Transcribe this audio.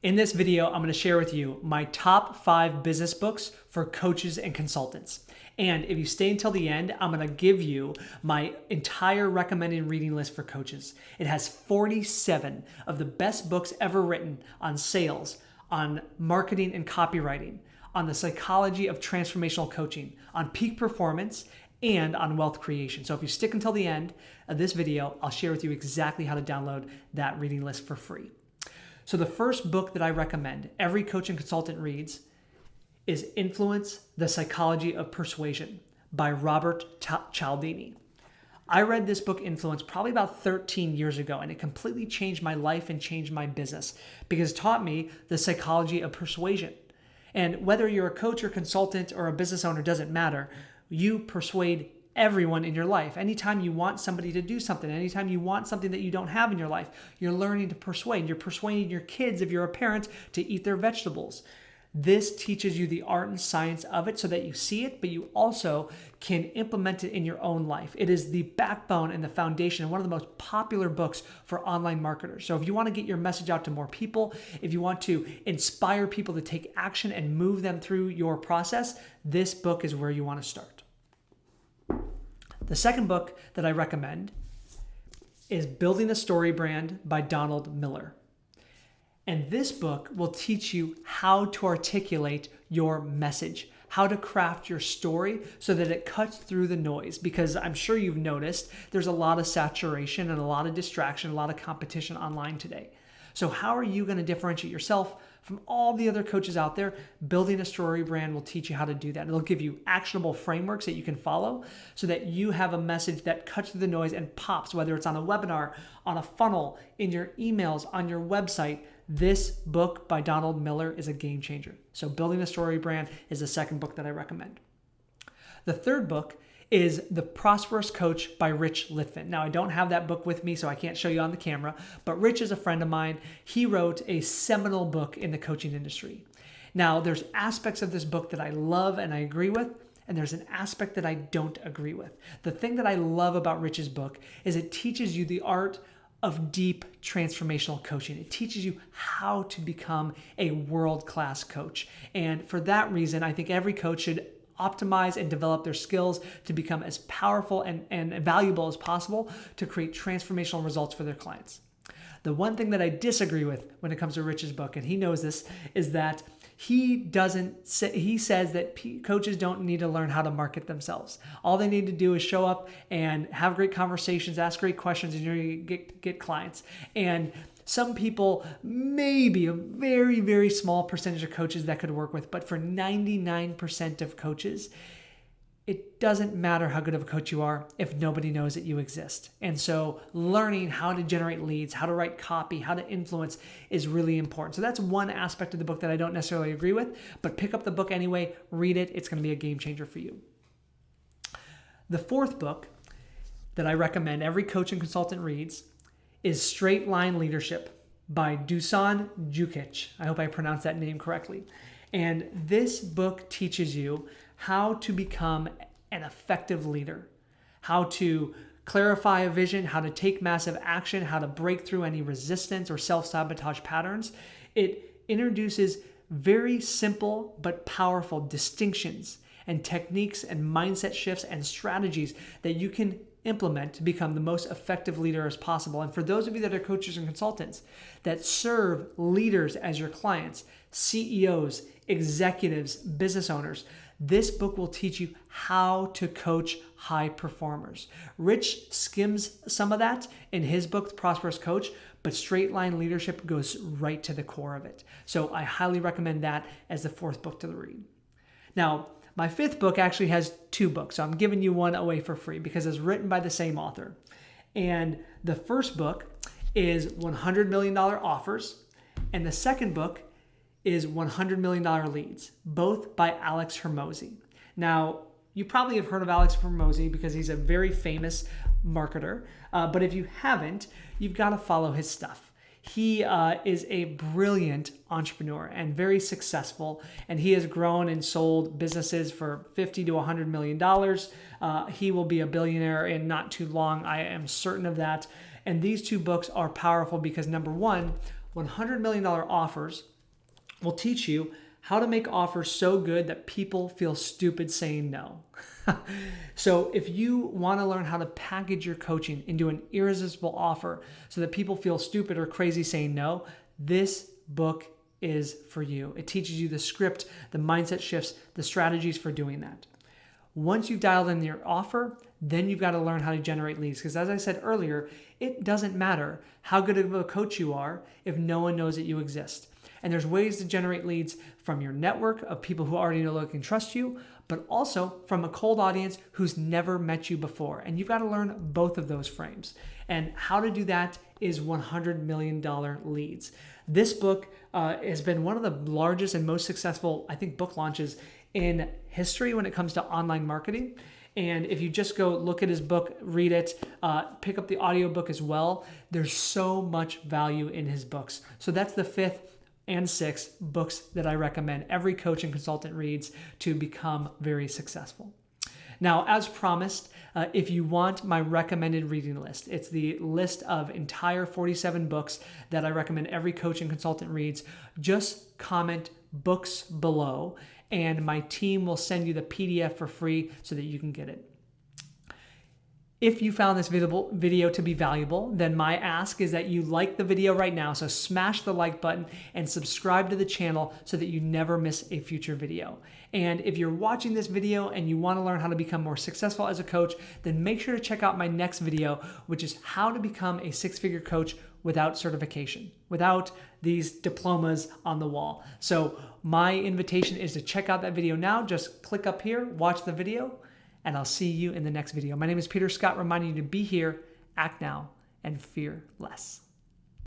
In this video, I'm going to share with you my top 5 business books for coaches and consultants. And if you stay until the end, I'm going to give you my entire recommended reading list for coaches. It has 47 of the best books ever written on sales, on marketing and copywriting, on the psychology of transformational coaching, on peak performance, and on wealth creation. So if you stick until the end of this video, I'll share with you exactly how to download that reading list for free. So the first book that I recommend every coach and consultant reads is Influence: The Psychology of Persuasion by Robert Cialdini. I read this book, Influence, probably about 13 years ago, and it completely changed my life and changed my business because it taught me the psychology of persuasion. And whether you're a coach or consultant or a business owner, doesn't matter. You persuade everyone in your life. Anytime you want somebody to do something, anytime you want something that you don't have in your life, you're learning to persuade. You're persuading your kids, if you're a parent, to eat their vegetables. This teaches you the art and science of it so that you see it, but you also can implement it in your own life. It is the backbone and the foundation and one of the most popular books for online marketers. So if you want to get your message out to more people, if you want to inspire people to take action and move them through your process, this book is where you want to start. The second book that I recommend is Building a Story Brand by Donald Miller. And this book will teach you how to articulate your message, how to craft your story so that it cuts through the noise. Because I'm sure you've noticed there's a lot of saturation and a lot of distraction, a lot of competition online today. So how are you going to differentiate yourself from all the other coaches out there? Building a Story Brand will teach you how to do that. It'll give you actionable frameworks that you can follow so that you have a message that cuts through the noise and pops, whether it's on a webinar, on a funnel, in your emails, on your website. This book by Donald Miller is a game changer. So Building a Story Brand is the second book that I recommend. The third book is The Prosperous Coach by Rich Litvin. Now, I don't have that book with me, so I can't show you on the camera, but Rich is a friend of mine. He wrote a seminal book in the coaching industry. Now, there's aspects of this book that I love and I agree with, and there's an aspect that I don't agree with. The thing that I love about Rich's book is it teaches you the art of deep transformational coaching. It teaches you how to become a world-class coach. And for that reason, I think every coach should optimize and develop their skills to become as powerful and valuable as possible to create transformational results for their clients. The one thing that I disagree with when it comes to Rich's book, and he knows this, is that he says that coaches don't need to learn how to market themselves. All they need to do is show up and have great conversations, ask great questions, and you're going to get clients. And some people, maybe a very, very small percentage of coaches that could work with, but for 99% of coaches, it doesn't matter how good of a coach you are if nobody knows that you exist. And so learning how to generate leads, how to write copy, how to influence is really important. So that's one aspect of the book that I don't necessarily agree with, but pick up the book anyway, read it. It's going to be a game changer for you. The fourth book that I recommend every coach and consultant reads is Straight Line Leadership by Dusan Jukic. I hope I pronounced that name correctly. And this book teaches you how to become an effective leader, how to clarify a vision, how to take massive action, how to break through any resistance or self-sabotage patterns. It introduces very simple but powerful distinctions and techniques and mindset shifts and strategies that you can implement to become the most effective leader as possible. And for those of you that are coaches and consultants that serve leaders as your clients, CEOs, executives, business owners, this book will teach you how to coach high performers. Rich skims some of that in his book, The Prosperous Coach, but Straight Line Leadership goes right to the core of it. So I highly recommend that as the fourth book to read. Now, my fifth book actually has 2 books, so I'm giving you one away for free because it's written by the same author. And the first book is $100 Million Offers, and the second book is $100 Million Leads, both by Alex Hormozi. Now, you probably have heard of Alex Hormozi because he's a very famous marketer, but if you haven't, you've got to follow his stuff. He is a brilliant entrepreneur and very successful, and he has grown and sold businesses for $50 to $100 million. He will be a billionaire in not too long. I am certain of that. And these 2 books are powerful because number one, $100 million offers will teach you how to make offers so good that people feel stupid saying no. So if you want to learn how to package your coaching into an irresistible offer so that people feel stupid or crazy saying no, this book is for you. It teaches you the script, the mindset shifts, the strategies for doing that. Once you've dialed in your offer, then you've got to learn how to generate leads. Because as I said earlier, it doesn't matter how good of a coach you are if no one knows that you exist. And there's ways to generate leads from your network of people who already know, look, and trust you, but also from a cold audience who's never met you before. And you've got to learn both of those frames. And how to do that is $100 million leads. This book has been one of the largest and most successful, I think, book launches in history when it comes to online marketing. And if you just go look at his book, read it, pick up the audiobook as well, there's so much value in his books. So that's the 5th and 6 books that I recommend every coach and consultant reads to become very successful. Now, as promised, if you want my recommended reading list, it's the list of entire 47 books that I recommend every coach and consultant reads. Just comment books below, and my team will send you the PDF for free so that you can get it. If you found this video to be valuable, then my ask is that you like the video right now. So smash the like button and subscribe to the channel so that you never miss a future video. And if you're watching this video and you want to learn how to become more successful as a coach, then make sure to check out my next video, which is how to become a 6-figure coach without certification, without these diplomas on the wall. So my invitation is to check out that video now. Just click up here, watch the video, and I'll see you in the next video. My name is Peter Scott, reminding you to be here, act now, and fear less.